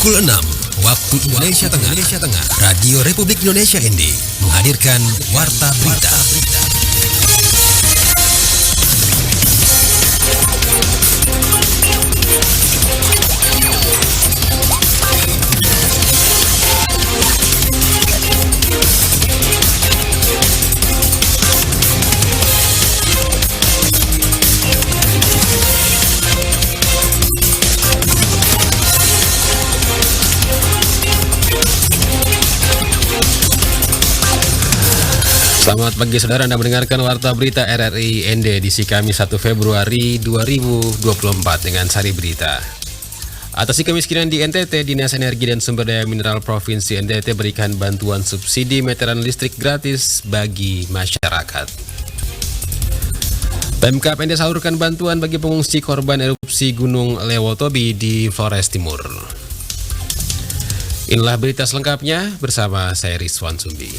Pukul 6 waktu Indonesia Tengah, Radio Republik Indonesia ND menghadirkan Warta Berita. Selamat pagi saudara, Anda mendengarkan Warta Berita RRI ND edisi Kamis 1 Februari 2024 dengan sari berita. Atasi kemiskinan di NTT, Dinas Energi dan Sumber Daya Mineral Provinsi NTT berikan bantuan subsidi meteran listrik gratis bagi masyarakat. Pemkab NTT salurkan bantuan bagi pengungsi korban erupsi Gunung Lewotobi di Flores Timur. Inilah berita selengkapnya bersama saya Rizwan Sumbi.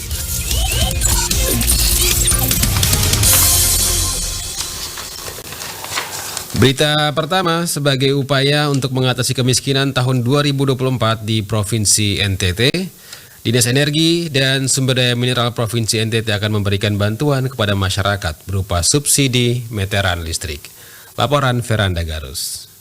Berita pertama, sebagai upaya untuk mengatasi kemiskinan tahun 2024 di Provinsi NTT, Dinas Energi dan Sumber Daya Mineral Provinsi NTT akan memberikan bantuan kepada masyarakat berupa subsidi meteran listrik. Laporan Veranda Garus.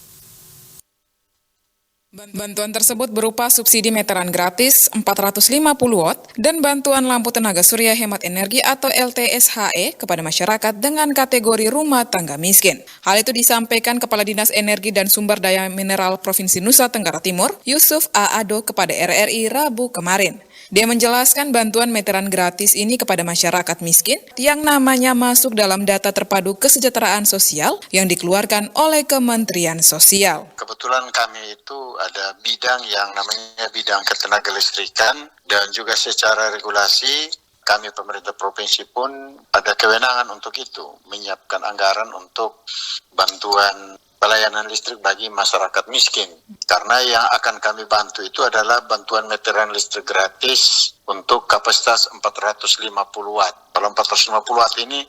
Bantuan tersebut berupa subsidi meteran gratis 450 watt dan bantuan lampu tenaga surya hemat energi atau LTSHE kepada masyarakat dengan kategori rumah tangga miskin. Hal itu disampaikan Kepala Dinas Energi dan Sumber Daya Mineral Provinsi Nusa Tenggara Timur, Yusuf A. Ado kepada RRI Rabu kemarin. Dia menjelaskan bantuan meteran gratis ini kepada masyarakat miskin yang namanya masuk dalam data terpadu kesejahteraan sosial yang dikeluarkan oleh Kementerian Sosial. Kebetulan kami itu ada bidang yang namanya bidang ketenaga listrikan dan juga secara regulasi kami pemerintah provinsi pun ada kewenangan untuk itu, menyiapkan anggaran untuk bantuan pelayanan listrik bagi masyarakat miskin. Karena yang akan kami bantu itu adalah bantuan meteran listrik gratis untuk kapasitas 450 watt. Kalau 450 watt ini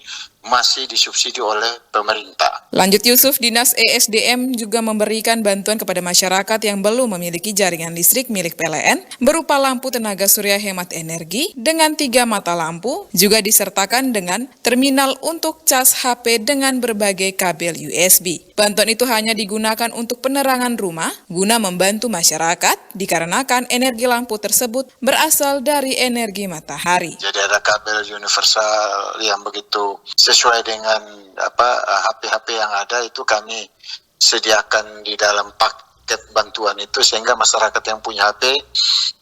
masih disubsidi oleh pemerintah. Lanjut Yusuf, Dinas ESDM juga memberikan bantuan kepada masyarakat yang belum memiliki jaringan listrik milik PLN berupa lampu tenaga surya hemat energi dengan 3 mata lampu, juga disertakan dengan terminal untuk cas HP dengan berbagai kabel USB. Bantuan itu hanya digunakan untuk penerangan rumah guna membantu masyarakat dikarenakan energi lampu tersebut berasal dari energi matahari. Jadi ada kabel universal yang begitu sesuai dengan HP-HP yang ada itu kami sediakan di dalam paket bantuan itu sehingga masyarakat yang punya HP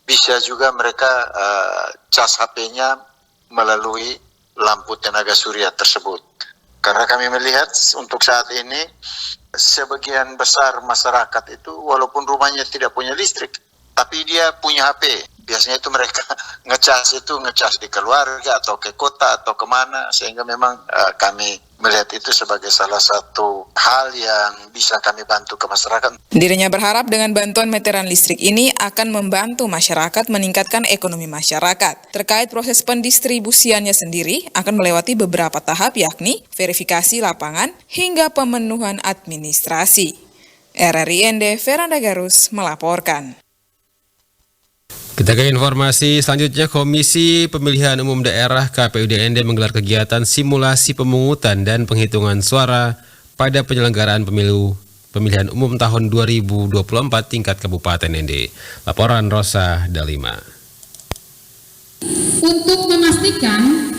bisa juga mereka cas HP-nya melalui lampu tenaga surya tersebut. Karena kami melihat untuk saat ini sebagian besar masyarakat itu walaupun rumahnya tidak punya listrik tapi dia punya HP. Biasanya itu mereka ngecas di keluarga atau ke kota atau kemana, sehingga memang kami melihat itu sebagai salah satu hal yang bisa kami bantu ke masyarakat. Dirinya berharap dengan bantuan meteran listrik ini akan membantu masyarakat meningkatkan ekonomi masyarakat. Terkait proses pendistribusiannya sendiri akan melewati beberapa tahap yakni verifikasi lapangan hingga pemenuhan administrasi. RRI ND Veranda Garus melaporkan. Kita ke informasi selanjutnya, Komisi Pemilihan Umum Daerah KPUD ND menggelar kegiatan simulasi pemungutan dan penghitungan suara pada penyelenggaraan pemilihan umum tahun 2024 tingkat Kabupaten ND. Laporan Rosa Dalima. Untuk memastikan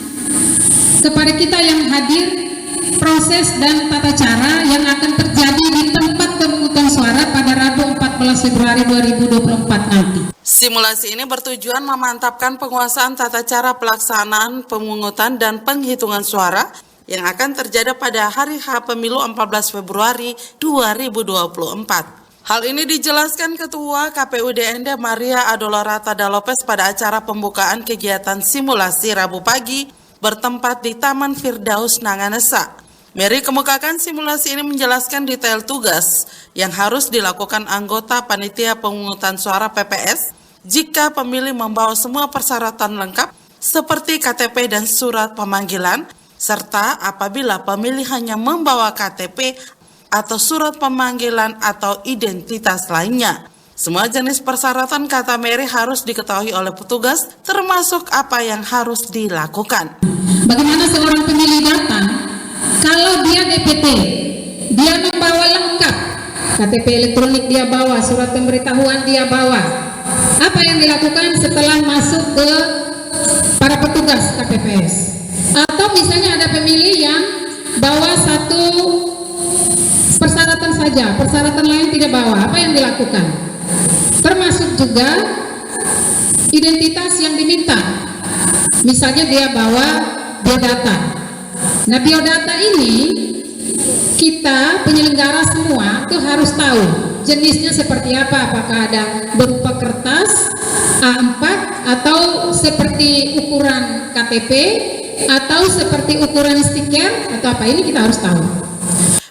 kepada kita yang hadir proses dan tata cara yang akan terjadi di tempat pemungutan suara pada Rabu 14 Februari 2024 nanti. Simulasi ini bertujuan memantapkan penguasaan tata cara pelaksanaan pemungutan dan penghitungan suara yang akan terjadi pada hari H Pemilu 14 Februari 2024. Hal ini dijelaskan Ketua KPUD ND Maria Adolora Tada Lopez pada acara pembukaan kegiatan simulasi Rabu pagi bertempat di Taman Firdaus Nanganesa. Mary kemukakan simulasi ini menjelaskan detail tugas yang harus dilakukan anggota panitia pemungutan suara PPS jika pemilih membawa semua persyaratan lengkap seperti KTP dan surat pemanggilan, serta apabila pemilih hanya membawa KTP atau surat pemanggilan atau identitas lainnya. Semua jenis persyaratan, kata Mary, harus diketahui oleh petugas, termasuk apa yang harus dilakukan. Bagaimana seorang pemilih datang kalau dia DPT, dia membawa lengkap, KTP elektronik dia bawa, surat pemberitahuan dia bawa. Apa yang dilakukan setelah masuk ke para petugas KPPS? Atau misalnya ada pemilih yang bawa satu persyaratan saja, persyaratan lain tidak bawa, apa yang dilakukan? Termasuk juga identitas yang diminta. Misalnya dia bawa biodata. Nah, biodata ini kita penyelenggara semua tuh harus tahu jenisnya seperti apa, apakah ada berupa kertas A4 atau seperti ukuran KTP atau seperti ukuran stiker atau apa, ini kita harus tahu.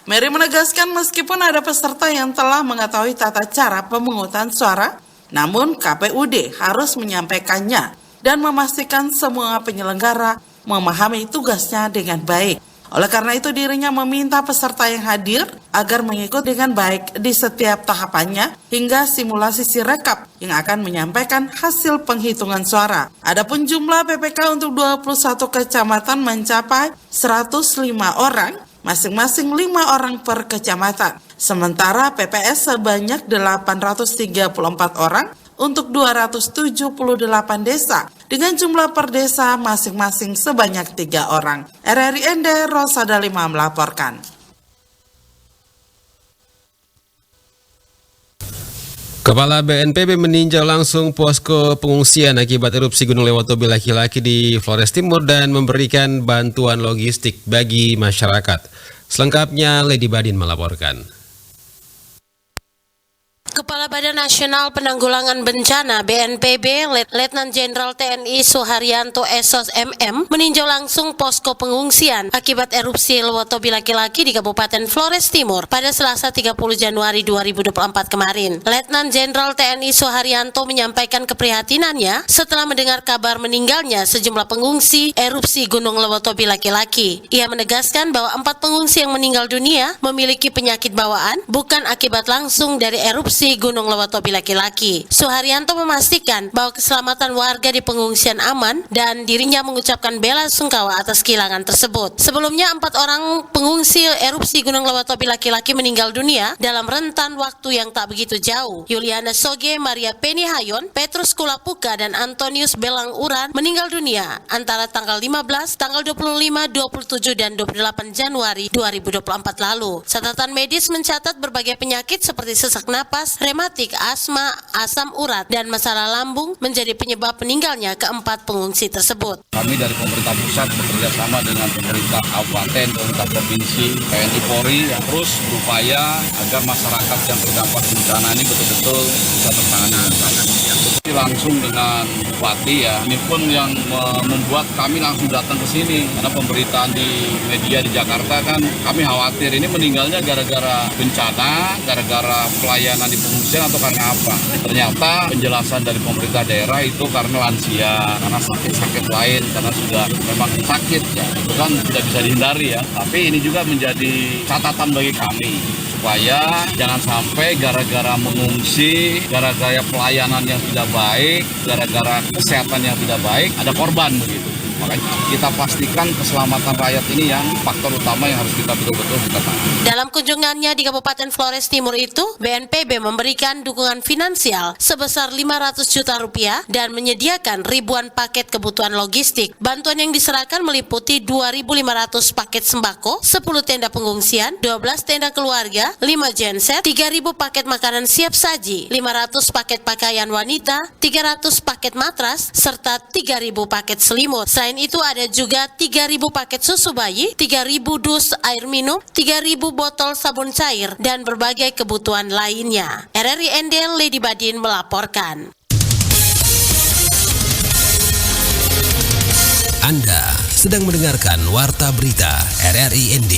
Mary menegaskan meskipun ada peserta yang telah mengetahui tata cara pemungutan suara, namun KPUD harus menyampaikannya dan memastikan semua penyelenggara memahami tugasnya dengan baik. Oleh karena itu, dirinya meminta peserta yang hadir agar mengikuti dengan baik di setiap tahapannya hingga simulasi sirekap yang akan menyampaikan hasil penghitungan suara. Adapun jumlah PPK untuk 21 kecamatan mencapai 105 orang, masing-masing 5 orang per kecamatan. Sementara PPS sebanyak 834 orang untuk 278 desa dengan jumlah per desa masing-masing sebanyak 3 orang. RRI ND Rosada 5 melaporkan. Kepala BNPB meninjau langsung posko pengungsian akibat erupsi Gunung Lewotobi Laki-Laki di Flores Timur dan memberikan bantuan logistik bagi masyarakat. Selengkapnya Lady Badin melaporkan. Kepala Badan Nasional Penanggulangan Bencana BNPB Letnan Jenderal TNI Suharyanto Esos MM meninjau langsung posko pengungsian akibat erupsi Lewotobi Laki-Laki di Kabupaten Flores Timur pada Selasa 30 Januari 2024 kemarin. Letnan Jenderal TNI Suharyanto menyampaikan keprihatinannya setelah mendengar kabar meninggalnya sejumlah pengungsi erupsi Gunung Lewotobi Laki-Laki. Ia menegaskan bahwa 4 pengungsi yang meninggal dunia memiliki penyakit bawaan bukan akibat langsung dari erupsi Gunung Lewotobi Laki-Laki. Suharyanto memastikan bahwa keselamatan warga di pengungsian aman dan dirinya mengucapkan bela sungkawa atas kehilangan tersebut. Sebelumnya 4 orang pengungsi erupsi Gunung Lewotobi Laki-Laki meninggal dunia dalam rentan waktu yang tak begitu jauh. Yuliana Soge, Maria Penny Hayon, Petrus Kulapuka, dan Antonius Belang Uran meninggal dunia antara tanggal 15, tanggal 25, 27, dan 28 Januari 2024 lalu. Catatan medis mencatat berbagai penyakit seperti sesak napas, rematik, asma, asam urat, dan masalah lambung menjadi penyebab meninggalnya keempat pengungsi tersebut. Kami dari pemerintah pusat bekerja sama dengan pemerintah kabupaten, pemerintah provinsi, TNI Polri yang terus berupaya agar masyarakat yang terdampak bencana ini betul-betul bisa tertangani. Langsung dengan Bupati ya, ini pun yang membuat kami langsung datang ke sini karena pemberitaan di media di Jakarta kan kami khawatir ini meninggalnya gara-gara bencana, gara-gara pelayanan di pengungsian atau karena apa. Ternyata penjelasan dari pemerintah daerah itu karena lansia, karena sakit-sakit lain, karena sudah memang sakit ya, itu kan tidak bisa dihindari ya. Tapi ini juga menjadi catatan bagi kami supaya jangan sampai gara-gara mengungsi, gara-gara pelayanan yang tidak baik, gara-gara kesehatan yang tidak baik, ada korban begitu. Makanya kita pastikan keselamatan rakyat ini yang faktor utama yang harus kita betul-betul kita tangani. Dalam kunjungannya di Kabupaten Flores Timur itu, BNPB memberikan dukungan finansial sebesar 500 juta rupiah dan menyediakan ribuan paket kebutuhan logistik. Bantuan yang diserahkan meliputi 2.500 paket sembako, 10 tenda pengungsian, 12 tenda keluarga, 5 genset, 3.000 paket makanan siap saji, 500 paket pakaian wanita, 300 paket matras, serta 3.000 paket selimut. Selain itu ada juga 3.000 paket susu bayi, 3.000 dus air minum, 3.000 botol sabun cair, dan berbagai kebutuhan lainnya. RRI ND Lady Badin melaporkan. Anda sedang mendengarkan Warta Berita RRI ND.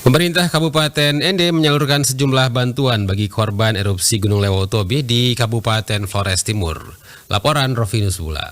Pemerintah Kabupaten ND menyalurkan sejumlah bantuan bagi korban erupsi Gunung Lewotobi di Kabupaten Flores Timur. Laporan Rovinus Bula.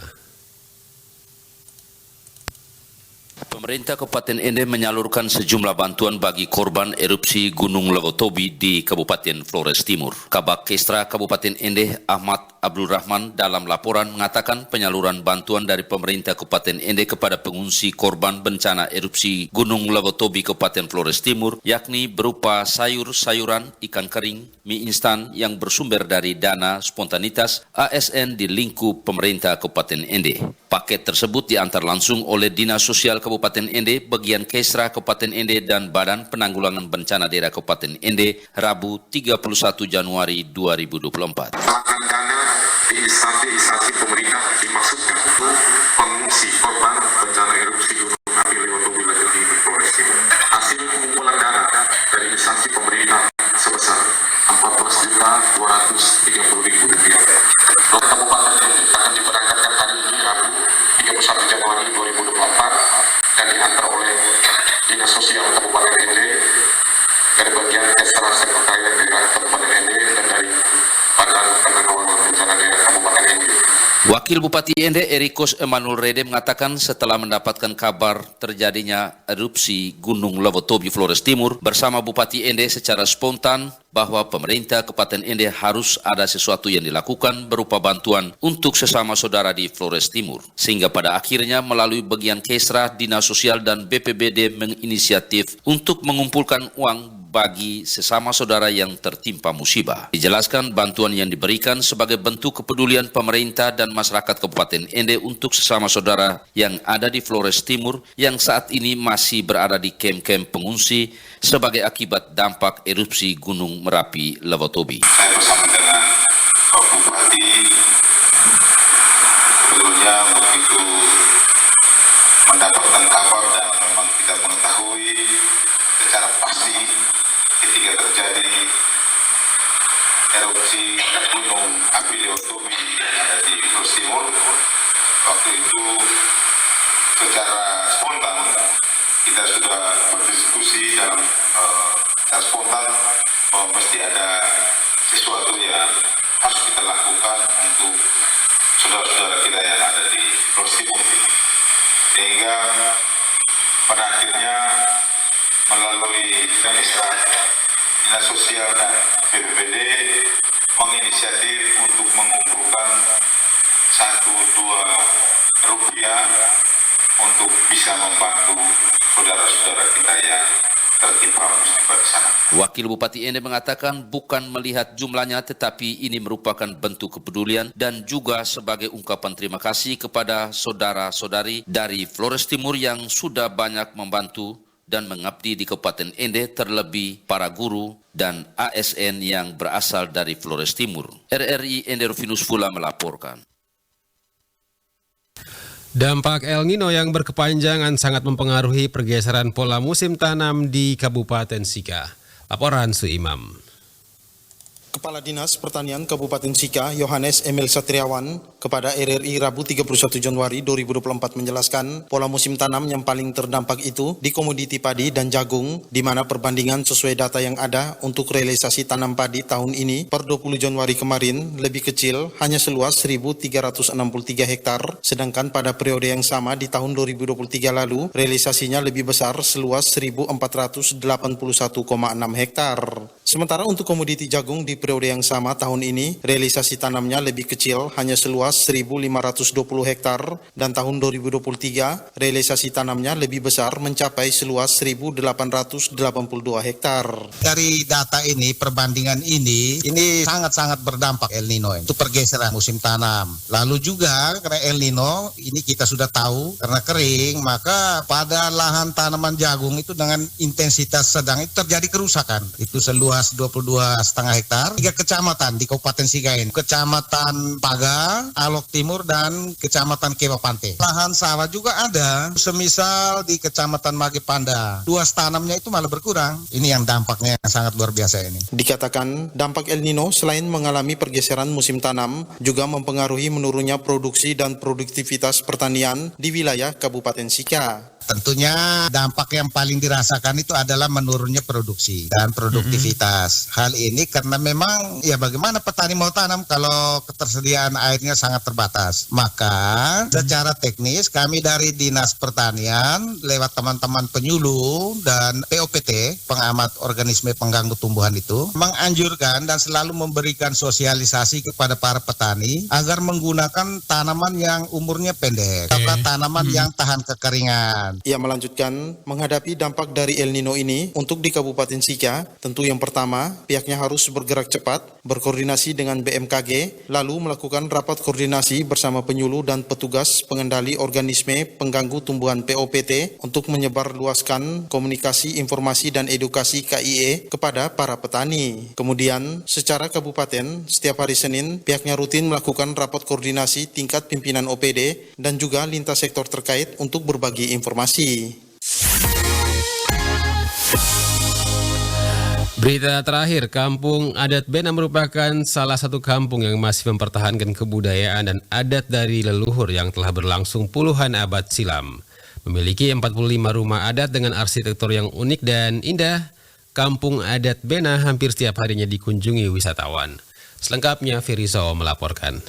Pemerintah Kabupaten Ende menyalurkan sejumlah bantuan bagi korban erupsi Gunung Lewotobi di Kabupaten Flores Timur. Kabak Kestra Kabupaten Ende Ahmad Abdul Rahman dalam laporan mengatakan penyaluran bantuan dari pemerintah Kabupaten Ende kepada pengungsi korban bencana erupsi Gunung Lewotobi Kabupaten Flores Timur yakni berupa sayur-sayuran, ikan kering, mie instan yang bersumber dari dana spontanitas ASN di lingkup pemerintah Kabupaten Ende. Paket tersebut diantar langsung oleh Dinas Sosial Kabupaten Ende, Bagian Kesra Kabupaten Ende dan Badan Penanggulangan Bencana Daerah Kabupaten Ende Rabu 31 Januari 2024. Di instansi pemerintah dimaksudkan untuk pengungsi korban bencana erupsi Gunung Api Lewotobi di Flores Timur. Hasil pengumpulan dana dari instansi pemerintah sebesar Rp14.230.000. Dua kabupaten ini akan diberangkatkan hari ini Rabu 31 Januari 2024 dan diantar oleh Dinas Sosial Kabupaten Ende dari bagian Kesra Sekretariat Daerah Kabupaten Ende dan dari Badan Penanggulangan Bencana Daerah Kabupaten Ende. Wakil Bupati Ende Erikos Emanuel Rede mengatakan setelah mendapatkan kabar terjadinya erupsi Gunung Lewotobi Flores Timur bersama Bupati Ende secara spontan bahwa pemerintah Kabupaten Ende harus ada sesuatu yang dilakukan berupa bantuan untuk sesama saudara di Flores Timur. Sehingga pada akhirnya melalui bagian Kesra, Dinas Sosial dan BPBD menginisiatif untuk mengumpulkan uang bagi sesama saudara yang tertimpa musibah. Dijelaskan bantuan yang diberikan sebagai bentuk kepedulian pemerintah dan masyarakat Kabupaten Ende untuk sesama saudara yang ada di Flores Timur yang saat ini masih berada di kem-kem pengungsi sebagai akibat dampak erupsi Gunung Merapi Lewotobi. Saya bersama dengan Pak Bupati sebetulnya begitu mendapatkan kabar dan memang tidak mengetahui secara pasti ketika terjadi erupsi Gunung Api Lewotobi yang ada di Flores Timur. Waktu itu secara spontan kita sudah berdiskusi dalam secara spontan bahwa mesti ada sesuatu yang harus kita lakukan untuk saudara-saudara kita yang ada di Flores Timur. Sehingga pada akhirnya melalui Dinas Sosial dan BPBD menginisiatif untuk mengumpulkan 1-2 rupiah untuk bisa membantu saudara-saudara kita yang tertimpa musibah di sana. Wakil Bupati Ende mengatakan bukan melihat jumlahnya tetapi ini merupakan bentuk kepedulian dan juga sebagai ungkapan terima kasih kepada saudara-saudari dari Flores Timur yang sudah banyak membantu dan mengabdi di Kabupaten Ende, terlebih para guru dan ASN yang berasal dari Flores Timur. RRI Ende Rufinus Fula melaporkan. Dampak El Nino yang berkepanjangan sangat mempengaruhi pergeseran pola musim tanam di Kabupaten Sika. Laporan Su Imam. Kepala Dinas Pertanian Kabupaten Sika, Yohanes Emil Satriawan, kepada RRI Rabu 31 Januari 2024 menjelaskan pola musim tanam yang paling terdampak itu di komoditi padi dan jagung, di mana perbandingan sesuai data yang ada untuk realisasi tanam padi tahun ini per 20 Januari kemarin lebih kecil, hanya seluas 1.363 hektar, sedangkan pada periode yang sama di tahun 2023 lalu, realisasinya lebih besar seluas 1.481,6 hektar. Sementara untuk komoditi jagung di periode yang sama tahun ini, realisasi tanamnya lebih kecil, hanya seluas 1.520 hektar, dan tahun 2023, realisasi tanamnya lebih besar mencapai seluas 1.882 hektar. Dari data ini, perbandingan ini sangat-sangat berdampak El Nino untuk pergeseran musim tanam. Lalu juga karena El Nino, ini kita sudah tahu, karena kering, maka pada lahan tanaman jagung itu dengan intensitas sedang itu terjadi kerusakan. Itu seluas 22,5 hektar, 3 kecamatan di Kabupaten Sika ini, Kecamatan Paga, Alok Timur, dan Kecamatan Kewa Pante. Lahan sawah juga ada, semisal di Kecamatan Mage Panda, luas tanamnya itu malah berkurang. Ini yang dampaknya yang sangat luar biasa ini. Dikatakan dampak El Nino selain mengalami pergeseran musim tanam, juga mempengaruhi menurunnya produksi dan produktivitas pertanian di wilayah Kabupaten Sika. tentunya dampak yang paling dirasakan itu adalah menurunnya produksi dan produktivitas. Hal ini karena memang ya bagaimana petani mau tanam kalau ketersediaan airnya sangat terbatas. Maka secara teknis kami dari Dinas Pertanian lewat teman-teman penyuluh dan POPT, pengamat organisme pengganggu tumbuhan itu, menganjurkan dan selalu memberikan sosialisasi kepada para petani agar menggunakan tanaman yang umurnya pendek atau tanaman yang tahan kekeringan. Ia melanjutkan, menghadapi dampak dari El Nino ini untuk di Kabupaten Sika, tentu yang pertama, pihaknya harus bergerak cepat, berkoordinasi dengan BMKG, lalu melakukan rapat koordinasi bersama penyuluh dan petugas pengendali organisme pengganggu tumbuhan POPT untuk menyebarluaskan komunikasi, informasi, dan edukasi KIE kepada para petani. Kemudian, secara kabupaten, setiap hari Senin, pihaknya rutin melakukan rapat koordinasi tingkat pimpinan OPD dan juga lintas sektor terkait untuk berbagi informasi. Berita terakhir, Kampung Adat Bena merupakan salah satu kampung yang masih mempertahankan kebudayaan dan adat dari leluhur yang telah berlangsung puluhan abad silam. Memiliki 45 rumah adat dengan arsitektur yang unik dan indah, Kampung Adat Bena hampir setiap harinya dikunjungi wisatawan. Selengkapnya, Firiso melaporkan.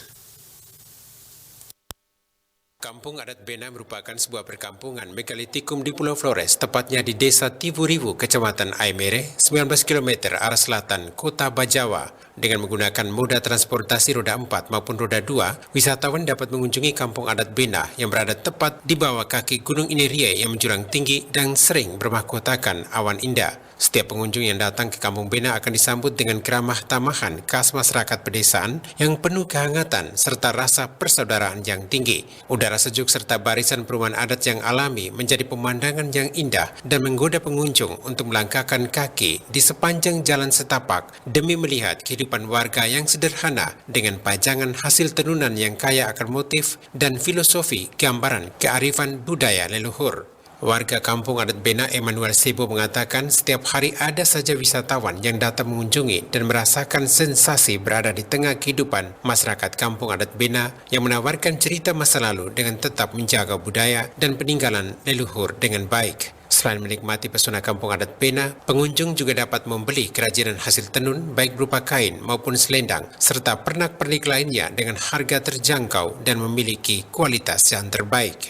Kampung Adat Bena merupakan sebuah perkampungan megalitikum di Pulau Flores, tepatnya di Desa Tiburiwu, Kecamatan Aimere, 19 km arah selatan Kota Bajawa. Dengan menggunakan moda transportasi roda 4 maupun roda 2, wisatawan dapat mengunjungi Kampung Adat Bena yang berada tepat di bawah kaki Gunung Inerie yang menjulang tinggi dan sering bermahkotakan awan indah. Setiap pengunjung yang datang ke Kampung Bena akan disambut dengan keramah tamahan khas masyarakat pedesaan yang penuh kehangatan serta rasa persaudaraan yang tinggi. Udara sejuk serta barisan perumahan adat yang alami menjadi pemandangan yang indah dan menggoda pengunjung untuk melangkahkan kaki di sepanjang jalan setapak demi melihat kehidupan warga yang sederhana dengan pajangan hasil tenunan yang kaya akan motif dan filosofi gambaran kearifan budaya leluhur. Warga Kampung Adat Bena Emmanuel Sebo mengatakan setiap hari ada saja wisatawan yang datang mengunjungi dan merasakan sensasi berada di tengah kehidupan masyarakat Kampung Adat Bena yang menawarkan cerita masa lalu dengan tetap menjaga budaya dan peninggalan leluhur dengan baik. Selain menikmati pesona Kampung Adat Bena, pengunjung juga dapat membeli kerajinan hasil tenun baik berupa kain maupun selendang serta pernak-pernik lainnya dengan harga terjangkau dan memiliki kualitas yang terbaik.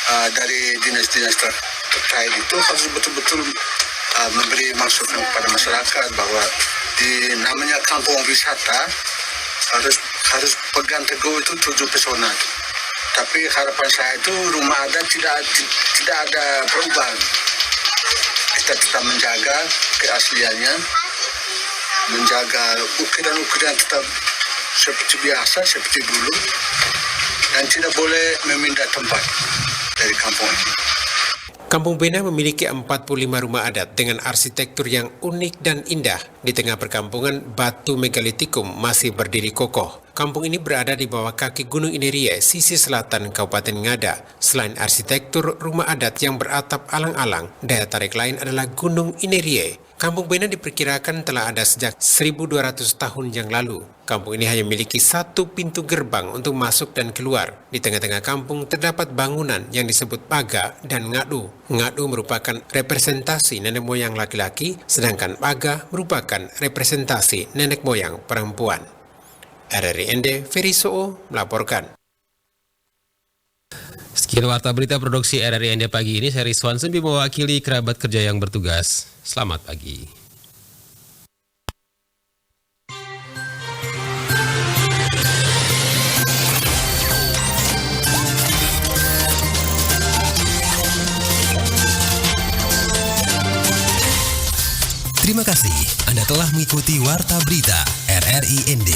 Dari dinas-dinas terkait itu harus betul-betul memberi masukan kepada masyarakat bahwa di namanya kampung wisata harus pegang teguh itu 7 pesona. Tapi harapan saya itu rumah adat tidak ada perubahan. Kita tetap menjaga keasliannya, menjaga ukiran-ukiran tetap seperti biasa, seperti dulu, dan tidak boleh memindah tempat dari kampung ini. Kampung Bena memiliki 45 rumah adat dengan arsitektur yang unik dan indah. Di tengah perkampungan, batu megalitikum masih berdiri kokoh. Kampung ini berada di bawah kaki Gunung Inerie, sisi selatan Kabupaten Ngada. Selain arsitektur rumah adat yang beratap alang-alang, daya tarik lain adalah Gunung Inerie. Kampung Bena diperkirakan telah ada sejak 1200 tahun yang lalu. Kampung ini hanya memiliki satu pintu gerbang untuk masuk dan keluar. Di tengah-tengah kampung terdapat bangunan yang disebut paga dan ngadu. Ngadu merupakan representasi nenek moyang laki-laki, sedangkan paga merupakan representasi nenek moyang perempuan. RRI ND, Feriso melaporkan. Sekian warta berita produksi RRI ND pagi ini, saya Rizwan Sembi mewakili kerabat kerja yang bertugas. Selamat pagi. Terima kasih Anda telah mengikuti warta berita RRI ND.